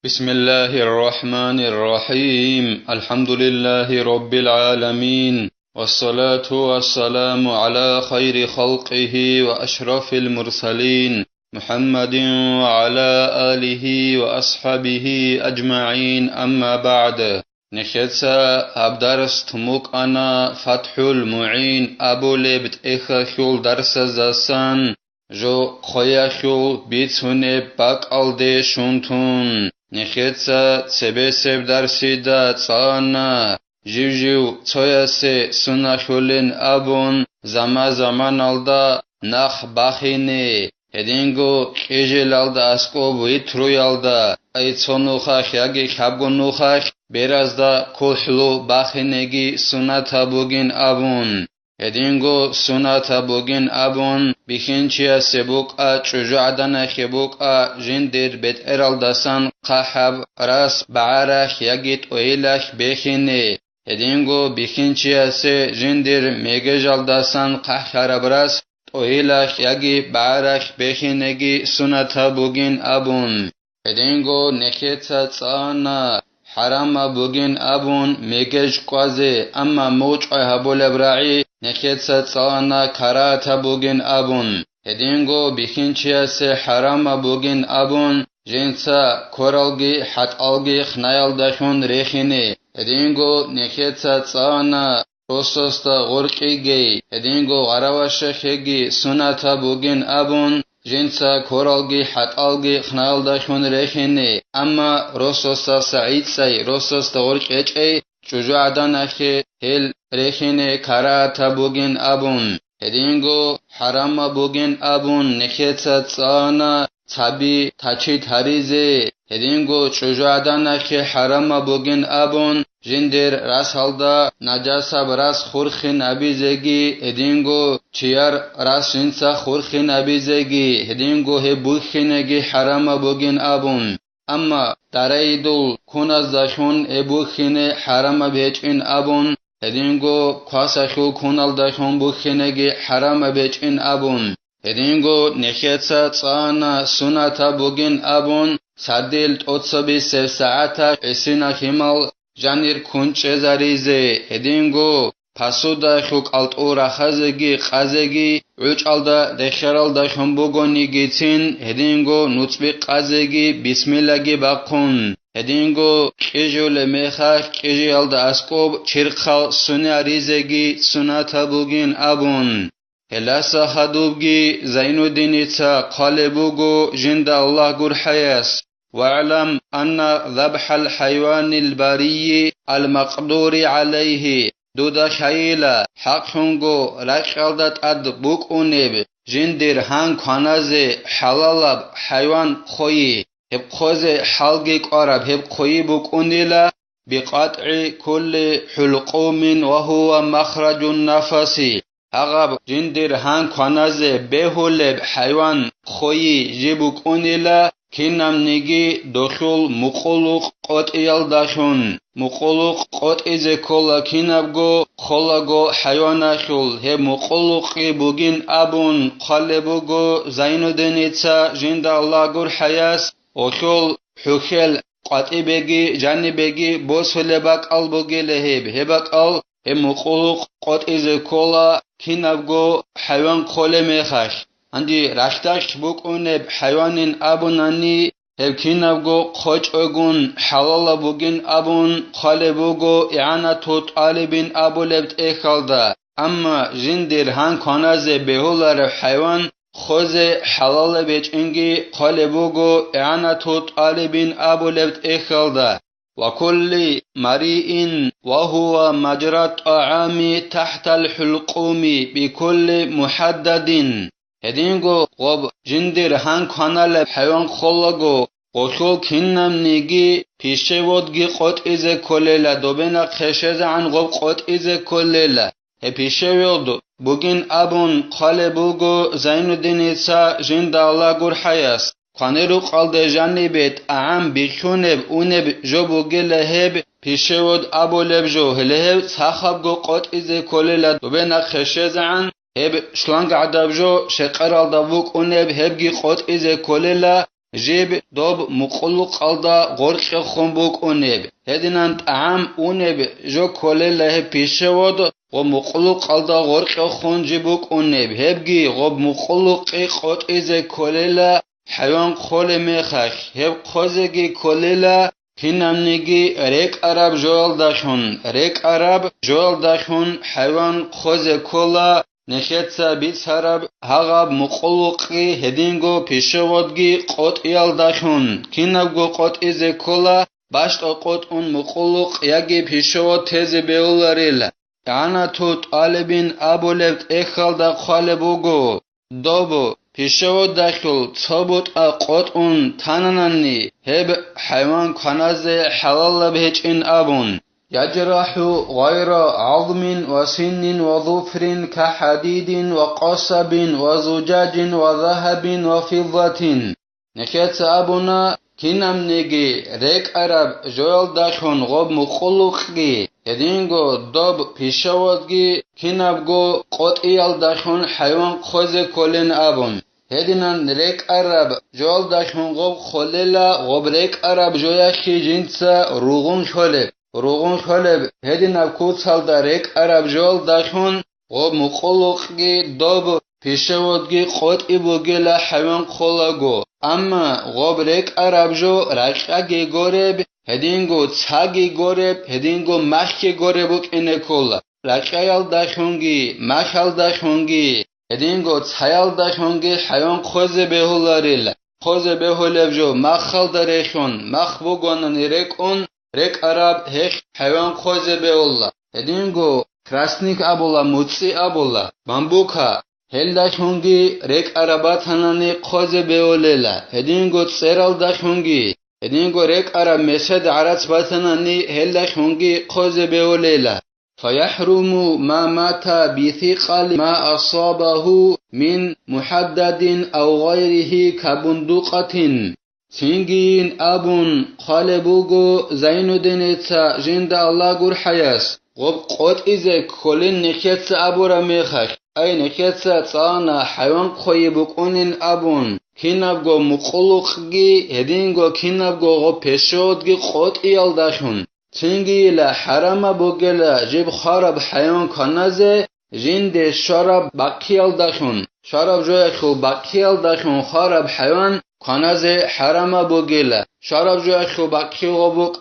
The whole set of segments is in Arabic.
بسم الله الرحمن الرحيم الحمد لله رب العالمين والصلاة والسلام على خير خلقه وأشرف المرسلين محمد وعلى آله وأصحابه أجمعين أما بعد نخيتسا أبدرس تموك أنا فتح المعين أبو لبت إخاخول درس زاسان جو خوياخول بيتسوني باك ألدي شونتون نخيتسا تسبسب درسي دا تسانا جيو تسوياسي سناخولين أبون زمان ألدا نخ باخيني هدينغو كيجيل ألدا أسكوب ويترو ألدا أي تسونوخاخ ياغي خابغونوخاخ برازدا كوحلو باخينيغي سناتا بوغين أبون هدينغو سناتا بوغين أبون بخينچيا سبوكا چجعدنا خبوكا جندر بيت إرالدسان قحب راس بعراخ يجيت ويلاخ بخيني هدينغو بخينچيا سي جندر ميگجالدسان قحربراس ويلاخ يجي بعراخ بخينيگي سناتا بوغين أبون هدينغو نكيتا تسانا حرام بوغين أبون ميگج قوازي أما موج هبول براعي نخيتسا تسانا كاراتا بوغين أبون هدينغو بخينچيا سي حرام بوغين أبون جنسا كورالغي حتالغي خنايال داشون ريخيني هدينغو نخيتسا تسانا روسوستا غورقيگي هدينغو غراواشخيگي سناتا بوغين أبون جنسا كورالغي حتالغي خنايال داشون ريخيني أما روسوستا سعيد ساي روسوستا غورقيچي چوجو عدان اخي هل ريخيني كاراتا بوغين أبون هدينغو حرام بوغين أبون نخيتسا تسانا تابي تاچي تاريزي هدينغو چوجو عدان اخي حرام بوغين أبون جندر راس هالدا نجاسا براس خورخين أبيزيگي هدينغو چيار راس جنسا خورخين أبيزيگي هدينغو هبوخينيگي حرام بوغين أبون أما ترايدول كوناز داشون ابوخيني حرام بيچين أبون هدينغو كواساخو كونال داشون بوخينيگي حرام بيچين أبون هدينغو نخيتسا تسانا سناتا بوغين أبون ساديل توتسبي ساعتا اسينا خيمال جانير كونچزاريزي هدينغو پاسودا خوك التورا خازگي قازگي عوچالدا دخرالدا خمبوگوني گيتين هدينغو نوتبي قازگي بسم الله باقون هدينغو كيجول ميخا كيجيالدا اسكوب چرخال سوناريزگي سناتا بوگين أبون هلاسا خدوبگي زينو دينيتا قالبوگو جند الله گرحياس واعلم أن ذبح الحيوان البري المقدور عليه دودا خيلا حق هنگو رقالدت اد بوك اونيب جندر هان كانازي حلالب حيوان خوي هب خوزي حلقي قرب هب خوي بوك اونيلا بقطع كل حلقوم وهو مخرج النفس هغب جندر هان كانازي بهولب حيوان خوي جيبوك اونيلا كينام نيجي دخول مقلوق قطعيال داشون مقلوق قطعيزي كولا كينابغو خلاغو حيواناخول هي مقلوقي بوغين أبون قلبوغو زينو دنيتا جند الله غور حياس وخول حوخل قطعي بيجي جاني بيجي بوسولباك البوغي لهيب هباك ال هي مقلوق قطعيزي كولا كينابغو حيوان قولي ميخاش عندي راشتاش بوكونب حيوان أبوناني هبكينابغو خوش أغون حلال بوغين أبون خالبوغو إعانة طالبين أبو لبت إخالدا أما جندر هان كانازي بهولار حيوان خوزي حلال بيچ انجي خالبوغو إعانة طالبين أبو لبت إخالدا وكل مريء وهو مجرى الطعام تحت الحلقوم بكل محدد هدينغو غب جندر هان كانال حيوان خلاغو قشول كنم نيجي بيشيودگي قط إزه كليلا دوبنا خشز عن غب قط إزه كليلا هبيشيود بوغين أبون قالبوغو زين الدينيسا جند الله غور حياس قانرو قالد جاني بيت أعام بيخونب اونب جو بوغي لهب بيشيود أبو لبجو هلهب ساخبغو قط إزه كليلا دوبنا خشز عن هب شلانگ عدبجو شقرال دبوك اونب هبگی قط إزه كليلا جيب دوب مقلق قلدا غرق خنبوك أونيب هدينان طعام أونيب جو كولله بيشود ومقلق قلدا غرق خنجبوك أونيب هبجي غب مقلق قط إذا كولله حيوان خول مخخ هب خوزگی کلیلا هنامنگی ریک عرب جوال داشون ریک عرب جوال داشون حیوان خوز کلا نخیتسا بیت عرب هغب مقلقی هدینگو پیشوادگی قط ایال داشون کینابگو قط ایز کلا باشت قط اون مقلق یکی پیشواد تز بیولاریل یعنی تو طالبین ابولفت اخال دا خالبوگو دوبو پیشو داخل ثبوت قط اون تناننی هب حیوان کناز حلال بهچ این ابون يجرح غير عظم وسن وظفر كحديد وقصب وزجاج وذهب وفضة نخيت أبونا كنم نجي ريك عرب جوال داشون غب مخلوقي يدينغو دوب بيشوادگي كنبگو قطعيال داشون حيوان خوز كولين أبون هدينان ريك عرب جوال داشون غب خليلا غب ريك عرب جوياخي جنسا روغون خلب روغون خلب هدينا كوتسال دا ريك عرب جوال داشون غب مخلوقي دوب بيشوادگي قطعي بوگيلا حيوان خلاگو اما غب ريك عرب جو رقاگي گورب هدينگو تاگي گورب هدينگو مخي گوربوك إنه كولا رقايال داشونگي مخال داشونگي هدينگو تايال داشونگي حيوان خوزه بهولاريل خوزه بهولب جو مخال داريخون مخ بوگونن ريك اون ريك عرب هيخ حيوان خوزه بهولا هدينگو красник абола муци абола бамбука هل داشونگی رک عربات هنانی خوز بیوللا هدینگو تسرال داشونگی هدینگو رک عرب مسد عرات باتنانی هل داشونگی خوز بیوللا فيحرم ما مات بثقل ما أصابه من محدد أو غيره كبندقة سينجين أبون خالبوغو زين دينيتسا جند الله غور حياس غب قوت إذا كلين نخيتسا أبورا ميخاك أي نخيتسا تانا حيوان خوي بقونين أبون كينابغو مقلوقگي هدينغو كينابغو غو پشودگي قوت إيال داشون سينجي لا حرام بوغلا جيب خارب حيوان كنازه جند شراب باقيال داشون شراب جويا خو باقيال داشون خارب حيوان کنازه حرام بوگیلا شراب جوی خو باقی غبوک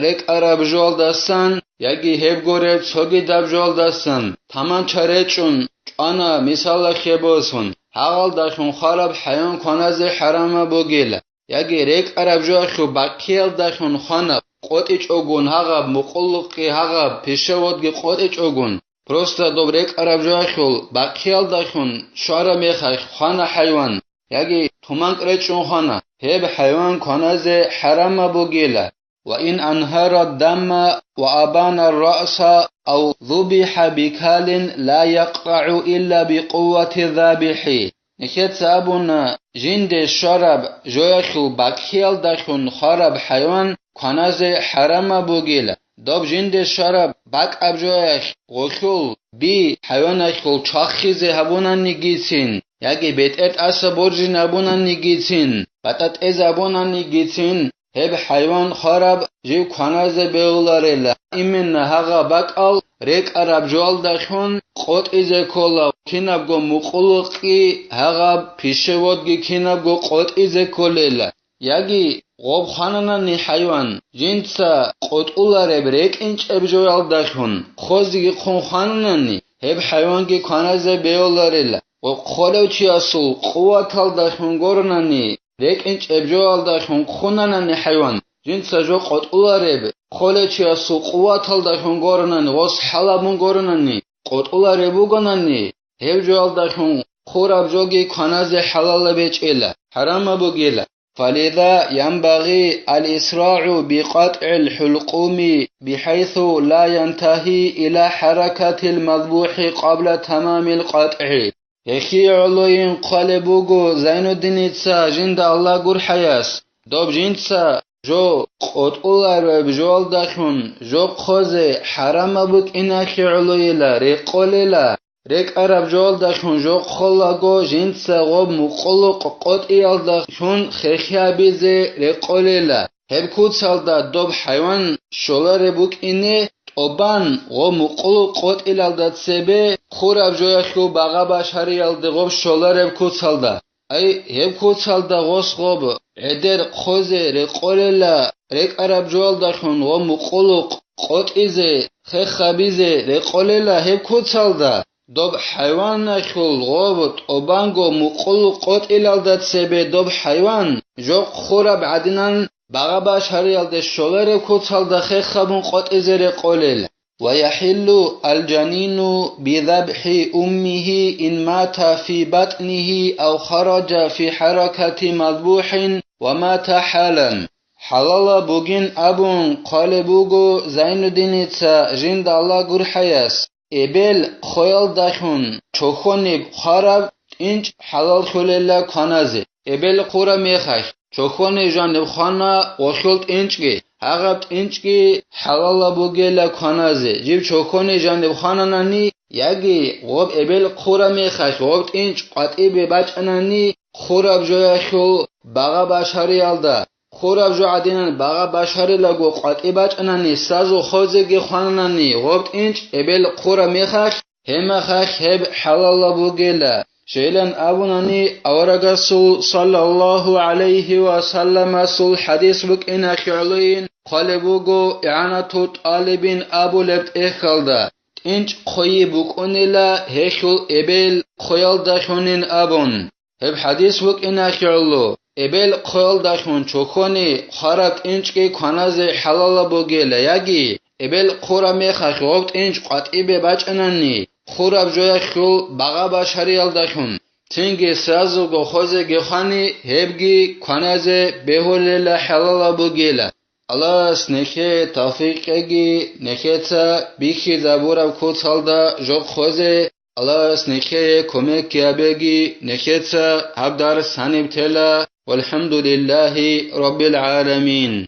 رک عرب جوال دستن یکی هب گوره چوگی دب جوال دستن تمام چره چون انا مثال خیبوسون حال داشون خراب حیوان کنازه حرام بوگیلا یکی رک عرب جوی خو باقیل داشون خانه قطعش اگون هغب مقلقی هغب پیشوادگی قطعش اگون پروستا دو رک عرب جوی خو باقیل داشون شارا میخای خانه حیوان یکی تومانک رچون خانه هب حیوان کنازه حرام بوگیلا وإن أنهر الدم وأبان الرأس أو ذبح بكال لا يقطع إلا بقوة الذابح نكت سابونا جند الشرب جويخو باكيال دخون خرب حيوان کنازه حرام بوگیلا داب جند الشرب باك أب جويخ غخول بي حيوان خول چاخيزه هبونا نگيسين یکی بیت ات اس برجی نبونن نگیتین باتت از ابونن نگیتین هب حیوان خراب جو کناز بیولارلا ایمن هغا باکال ریک عرب جوال داشون قط از کولا کینابگو مقلقی هغا پیشوادگی کینابگو قط از کولیلا یکی غوب خاننانی حیوان جنسا قط اولاره ریک اینچ اب جوال داشون خوزگی خون خاننانی هب حیوانگی کناز بیولارلا وخلو تياسو قوة داشون غورناني ريك انش ابجوال داشون خوناناني حيوان جنس جو قد اولاريب خلو تياسو قوة داشون غورناني وس حلابون غورناني قد اولاريبو غناني هبجوال داشون خوراب جوگي کناز حلال بيچ إلا حرام بوگيلا فلذا ينبغي الإسراع بقطع الحلقوم بحيث لا ينتهي إلى حركة المذبوح قبل تمام القطع يخي علوين قالبوغو زين الدين إتسا جند الله غور حياس دوب جنسا جو قد أولار بجوال داخون جو خوزي حرام بوك إناخي علويلا ريقوليلا رك عرب جول داشون جو خلاگو جنس غوب مقلق قطعیال داشون خیخیابیزه رقوللا هب کوتسالدا دوب حیوان شولار بوک اینه اوبان غو مقلق قطعیال داتسبه خوراب جویخو باغا باشاریال دغوب شولار کوتسالدا ای هب کوتسالدا غوس غوب عدر خوزه رقوللا رك عرب جول داشون غو مقلق قطعیزه خیخیابیزه رقوللا هب کوتسالدا دوب حیوان نخول غوبت اوبانگو مقل قط الالدت سبه دوب حیوان جو خورب عدنان باغا باش هریالده شولر کتال دخه خبون قط ازر قولل ويحل الجنين بذبح أمه إن مات في بطنه أو خرج في حركة مذبوح ومات حالا حلال بوغين أبون قال بوغو زين الدين جند الله قرحياس ابل خویل داشون چوخونی خراب اینچ حلال خلله کنازه ابل خورا میخش چوخونی جانب خانا وشلت اینچگی هغبت اینچگی حلال بوگل کنازه جیب چوخونی جانب خانا نانی یگی غوب ابل خورا میخش غوبت اینچ قطعی به بچ انانی خوراب جویا شل باغا باشاری الده خوراب جو عدینان باغا باشاری لگو قطعی بچ انانی سازو خوزگی خانانی غوبت اینچ ابل خورا میخش هم خش هب حلال بوگل شیلن ابونانی اورگسول صلی الله علیه و سلم سول حدیث بک این اخیالین قالبوگو اعانتو طالبین ابو لبت اخالده اینچ خوی بک اونیلا هشول ابل خویال داشونین ابون هب حدیث بک این اخیالو ابل خویال داشون چوکونی خارب اینچ که کناز حلال بوگل یگی ابل خورا میخش غوبت اینچ قطعی به بچ انانی خوراب جویا خول باغا باشاریال داشون تنگی سازو گو خوزه گخانی هبگی کنازه بهول حلال بوگیلا الله نخه توفیقگی نخه تا بیخی زبورم کوتالدا جو خوزه الله نخه کمک یابگی نخه تا هبدار سانیب تلا والحمد لله رب العالمين